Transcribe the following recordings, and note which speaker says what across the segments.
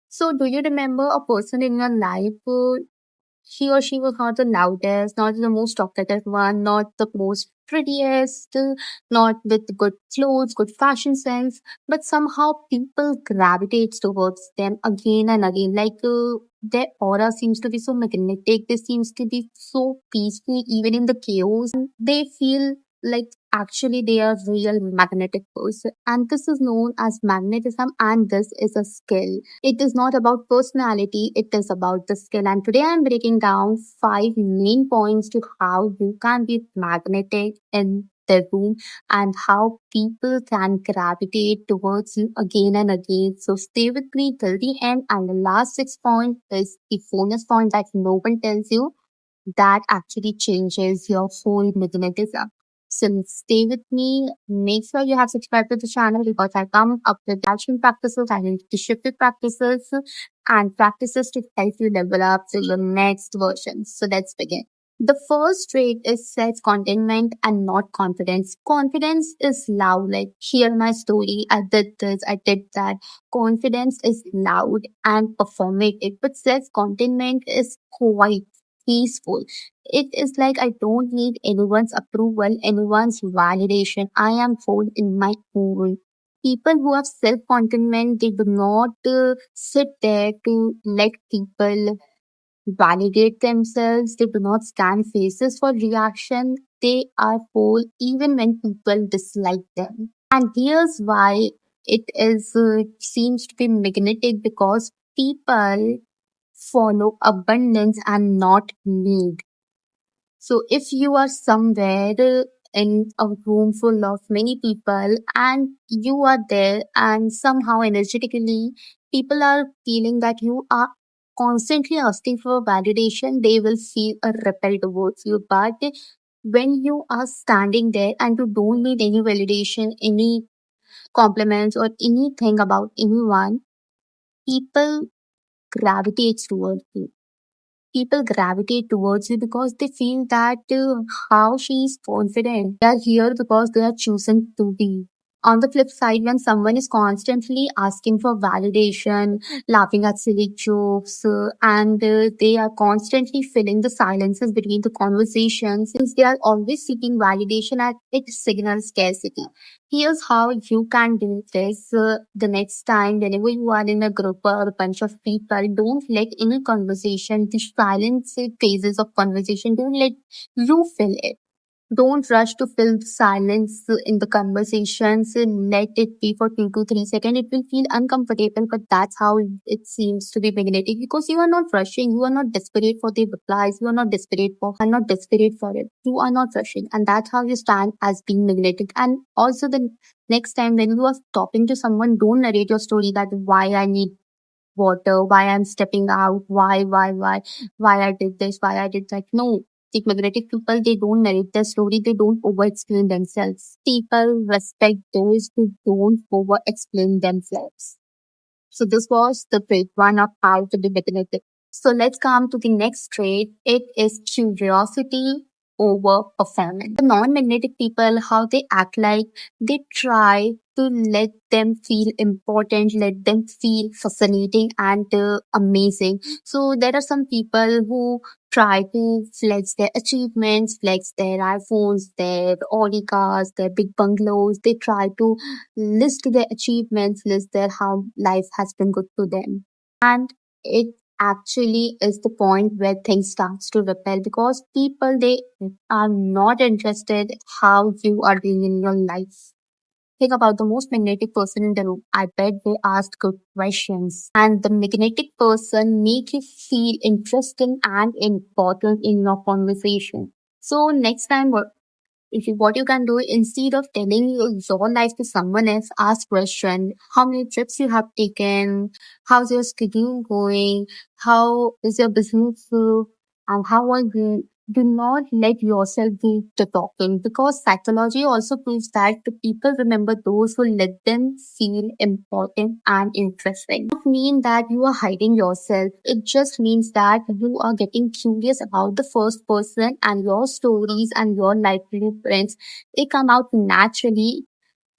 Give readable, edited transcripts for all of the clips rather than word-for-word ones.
Speaker 1: So, do you remember a person in your life who he or she was not the loudest, not the most talkative one, not the most prettiest, not with good clothes, good fashion sense, but somehow people gravitate towards them again and again. Their aura seems to be so magnetic. They seems to be so peaceful even in the chaos, and they feel like actually they are real magnetic person. And this is known as magnetism, and this is a skill. It is not about personality, it is about the skill. And today I'm breaking down five main points to how you can be magnetic in the room and how people can gravitate towards you again and again. So stay with me till the end. And the last six point is the bonus point that no one tells you that actually changes your whole magnetism. So stay with me. Make sure you have subscribed to the channel because I come up with action practices and the shifted practices and practices to help you level up to your next version. So let's begin. The first trait is self-contentment and not confidence. Confidence is loud, like hear my story, I did this, I did that. Confidence is loud and performative, but self-contentment is quiet, peaceful. It is like I don't need anyone's approval, anyone's validation. I am full in my own. People who have self contentment, they do not sit there to let people validate themselves. They do not scan faces for reaction. They are whole even when people dislike them. And here's why it is seems to be magnetic because people follow abundance and not need. So if you are somewhere in a room full of many people and you are there and somehow energetically people are feeling that you are constantly asking for validation, they will feel a repel towards you. But when you are standing there and you don't need any validation, any compliments or anything about anyone, people gravitate towards you. People gravitate towards you because they feel that how she is confident. They are here because they are chosen to be. On the flip side, when someone is constantly asking for validation, laughing at silly jokes, and they are constantly filling the silences between the conversations, since they are always seeking validation, and it signals scarcity. Here's how you can do this the next time whenever you are in a group or a bunch of people. Don't let any conversation, the silent phases of conversation, don't let you fill it. Don't rush to fill the silence in the conversations. Let it be for 2 to 3 seconds. It will feel uncomfortable, but that's how it seems to be magnetic because you are not rushing. You are not desperate for the replies. You are not desperate for. Are not desperate for it. You are not rushing, and that's how you stand as being magnetic. And also, the next time when you are talking to someone, don't narrate your story that why I need water, why I'm stepping out, why I did this, why I did that. No. The magnetic people, they don't narrate their story, they don't over explain themselves. People respect those who don't over explain themselves. So this was the trait one of how to be magnetic. So let's come to the next trait. It is curiosity over performance. The non-magnetic people, how they act like they try to let them feel important, let them feel fascinating and amazing. So there are some people who try to flex their achievements, flex their iPhones, their Audi cars, their big bungalows. They try to list their achievements, list their how life has been good to them. And it actually is the point where things starts to repel because people they are not interested how you are doing in your life. Think about the most magnetic person in the room. I bet they asked good questions. And the magnetic person make you feel interesting and important in your conversation. So next time what you can do instead of telling your life to someone else, ask question. How many trips you have taken? How's your schedule going? How is your business? And how are you? Do not let yourself do the talking because psychology also proves that the people remember those who let them feel important and interesting. It does not mean that you are hiding yourself. It just means that you are getting curious about the first person and your stories and your life blueprints. They come out naturally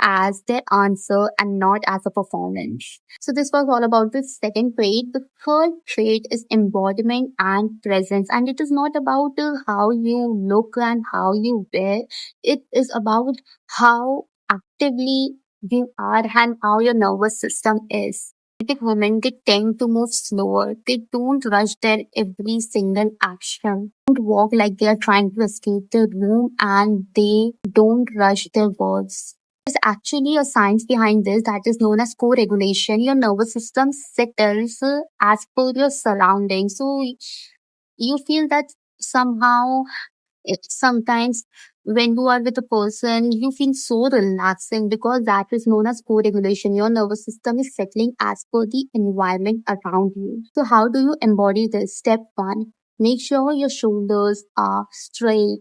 Speaker 1: as their answer and not as a performance. So this was all about the second trait. The third trait is embodiment and presence. And it is not about how you look and how you wear. It is about how actively you are and how your nervous system is. Athletic women, they tend to move slower. They don't rush their every single action. Don't walk like they are trying to escape the room, and they don't rush their words. There's actually a science behind this that is known as co-regulation. Your nervous system settles as per your surroundings. So you feel that somehow sometimes when you are with a person, you feel so relaxing because that is known as co-regulation. Your nervous system is settling as per the environment around you. So how do you embody this? Step one, make sure your shoulders are straight.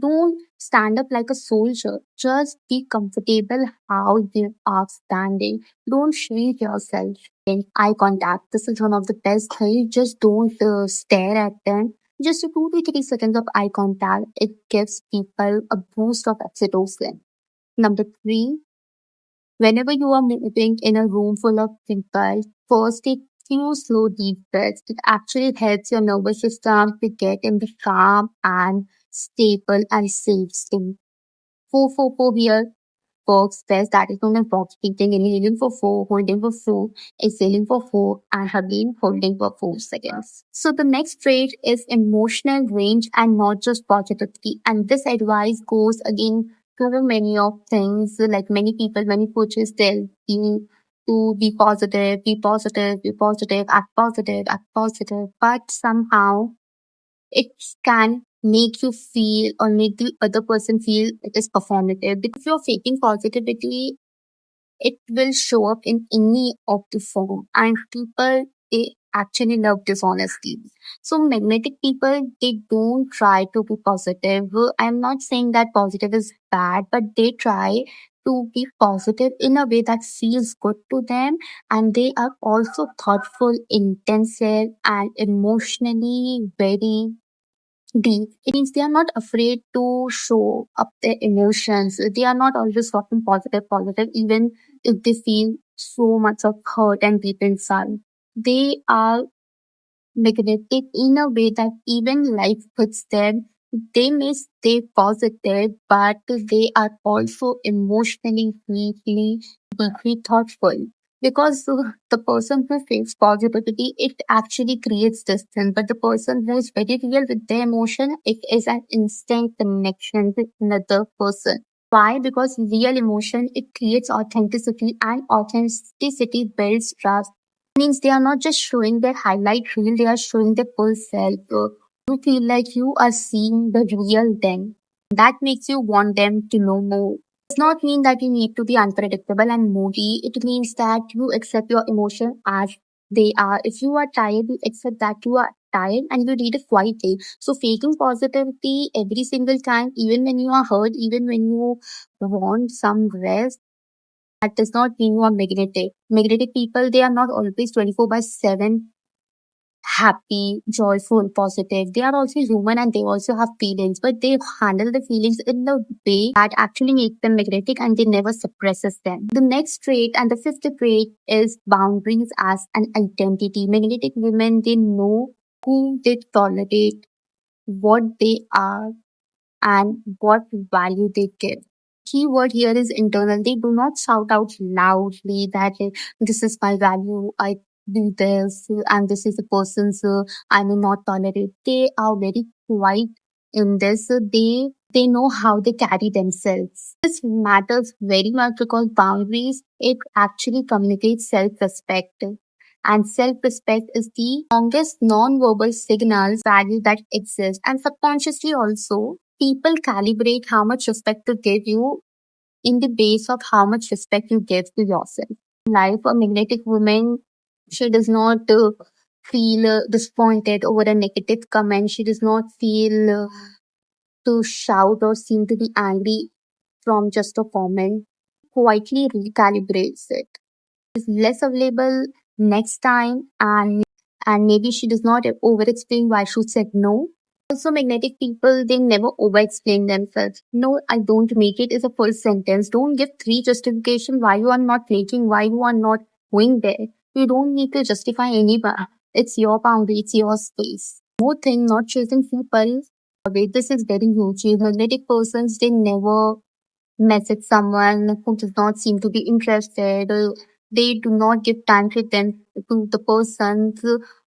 Speaker 1: Don't stand up like a soldier. Just be comfortable how you are standing. Don't shrink yourself. In eye contact. This is one of the best things. Just don't stare at them. Just 2 to 3 seconds of eye contact, it gives people a boost of oxytocin. Number three, whenever you are moving in a room full of people, first take few slow deep breaths. It actually helps your nervous system to get in the calm and stable and safe state. 4-4-4 here works best. That is known as box breathing. Inhaling for 4, holding for 4, exhaling for 4, and again holding for 4 seconds. So the next trait is emotional range and not just positivity. And this advice goes again to many of things. Like many people, many coaches tell you to be positive, be positive, be positive, act positive, act positive. But somehow it can make you feel or make the other person feel it is performative. Because if you're faking positivity, it will show up in any of the form. And people, they actually love dishonesty. So magnetic people, they don't try to be positive. I'm not saying that positive is bad, but they try to be positive in a way that feels good to them, and they are also thoughtful, intensive, and emotionally very deep. It means they are not afraid to show up their emotions. They are not always talking positive, positive, even if they feel so much of hurt and deep inside. They are magnetic in a way that even life puts them. They may stay positive, but they are also emotionally, deeply, deeply thoughtful. Because the person who fakes positivity, it actually creates distance. But the person who is very real with their emotion, it is an instant connection with another person. Why? Because real emotion, it creates authenticity, and authenticity builds trust. Means they are not just showing their highlight reel, they are showing their full self. You feel like you are seeing the real them. That makes you want them to know more. Does not mean that you need to be unpredictable and moody. It means that you accept your emotion as they are. If you are tired, you accept that you are tired and you read it quietly. So faking positivity every single time, even when you are hurt, even when you want some rest, that does not mean you are magnetic. Magnetic people, they are not always 24 by 7 happy, joyful, positive. They are also human and they also have feelings, but they handle the feelings in the way that actually makes them magnetic and they never suppresses them. The next trait and the fifth trait is boundaries as an identity. Magnetic women, they know who they tolerate, what they are, and what value they give. Key word here is internal. They do not shout out loudly that this is my value, I do this, and this is a person's I may not tolerate. They are very quiet in this. They know how they carry themselves. This matters very much because boundaries, it actually communicates self-respect. And self-respect is the strongest non-verbal signals value that exists. And subconsciously also, people calibrate how much respect to give you in the base of how much respect you give to yourself. Life, a magnetic woman, she does not feel disappointed over a negative comment. She does not feel to shout or seem to be angry from just a comment. Quietly recalibrates it. Is less available next time, and maybe she does not over explain why she said no. Also, magnetic people, they never over explain themselves. No, I don't make it is a full sentence. Don't give three justification why you are not making, why you are not going there. You don't need to justify anyone. It's your boundary, it's your space. More thing, not chasing people. Wait, this is very huge. Magnetic persons, they never message someone who does not seem to be interested. They do not give time to the persons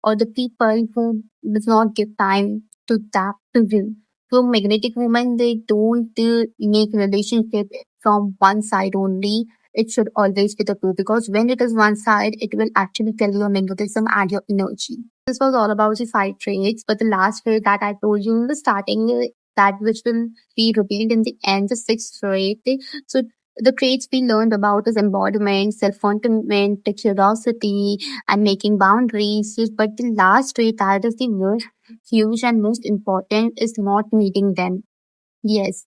Speaker 1: or the people who does not give time to that to you. So magnetic women, they don't make relationship from one side only. It should always be the two, because when it is one side, it will actually tell your magnetism and your energy. This was all about the five traits, but the last trait that I told you in the starting, that which will be revealed in the end, the sixth trait. So the traits we learned about is embodiment, self-contentment, curiosity, and making boundaries. But the last trait, that is the most huge and most important, is not needing them. Yes,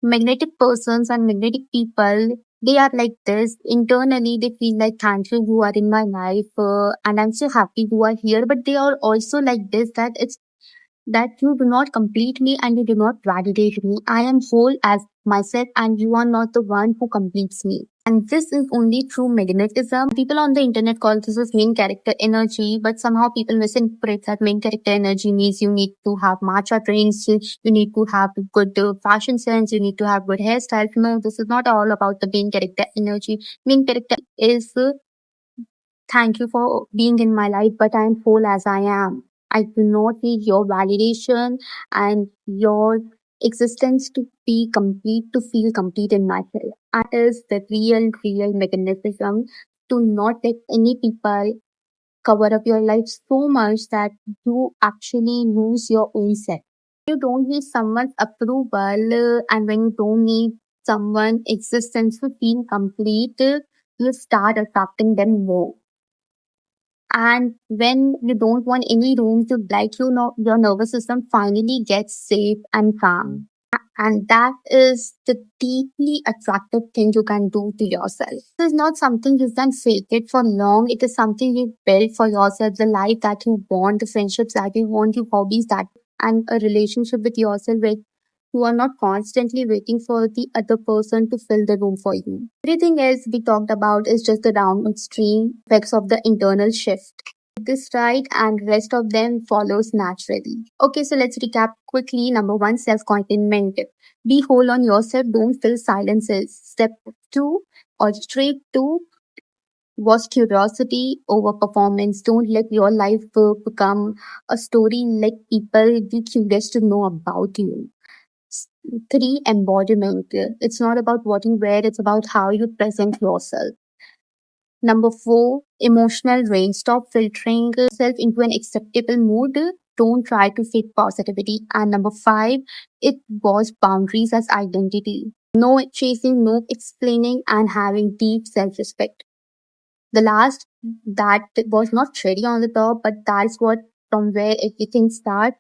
Speaker 1: magnetic persons and magnetic people, they are like this. Internally, they feel like, thank you, you are in my life, and I'm so happy you are here. But they are also like this, that you do not complete me and you do not validate me. I am whole as myself and you are not the one who completes me. And this is only true magnetism. People on the internet call this as main character energy, but somehow people misinterpret that main character energy means you need to have matcha drinks, you need to have good fashion sense, you need to have good hairstyle. No, this is not all about the main character energy. Main character is thank you for being in my life, but I'm whole as I am. I do not need your validation and your existence to be complete, to feel complete in myself. That is the real mechanism, to not let any people cover up your life so much that you actually lose your own self. You don't need someone's approval, and when you don't need someone's existence to feel complete, you start attracting them more. And when you don't want any room to like, you know, your nervous system finally gets safe and calm. And that is the deeply attractive thing you can do to yourself. This is not something you can fake it for long. It is something you build for yourself, the life that you want, the friendships that you want, the hobbies that, and a relationship with yourself where you are not constantly waiting for the other person to fill the room for you. Everything else we talked about is just the downstream effects of the internal shift. This right and rest of them follows naturally. Okay, so let's recap quickly. Number one, self-contentment. Be whole on yourself, don't fill silences. Step two, or straight two, was curiosity over performance. Don't let your life become a story. Let people be curious to know about you. Three, embodiment. It's not about what you wear, it's about how you present yourself. Number four, emotional range. Stop filtering yourself into an acceptable mood. Don't try to fit positivity. And number five, it was boundaries as identity. No chasing, no explaining, and having deep self respect. The last, that was not cherry on the top, but that's what from where everything starts.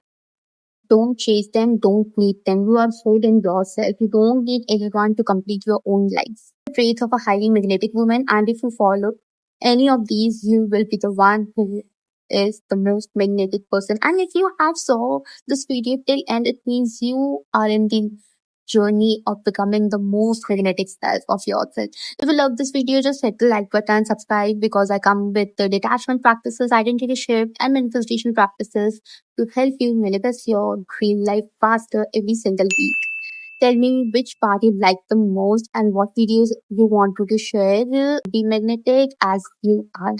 Speaker 1: Don't chase them, don't need them. You are sold in yourself. You don't need anyone to complete your own life. Traits of a highly magnetic woman, and if you follow any of these, you will be the one who is the most magnetic person. And if you have saw this video till end, it means you are in the journey of becoming the most magnetic self of yourself. If you love this video, just hit the like button, subscribe, because I come with the detachment practices, identity shift, and manifestation practices to help you manifest your dream life faster every single week. Tell me which part you like the most and what videos you want to share. Be magnetic as you are.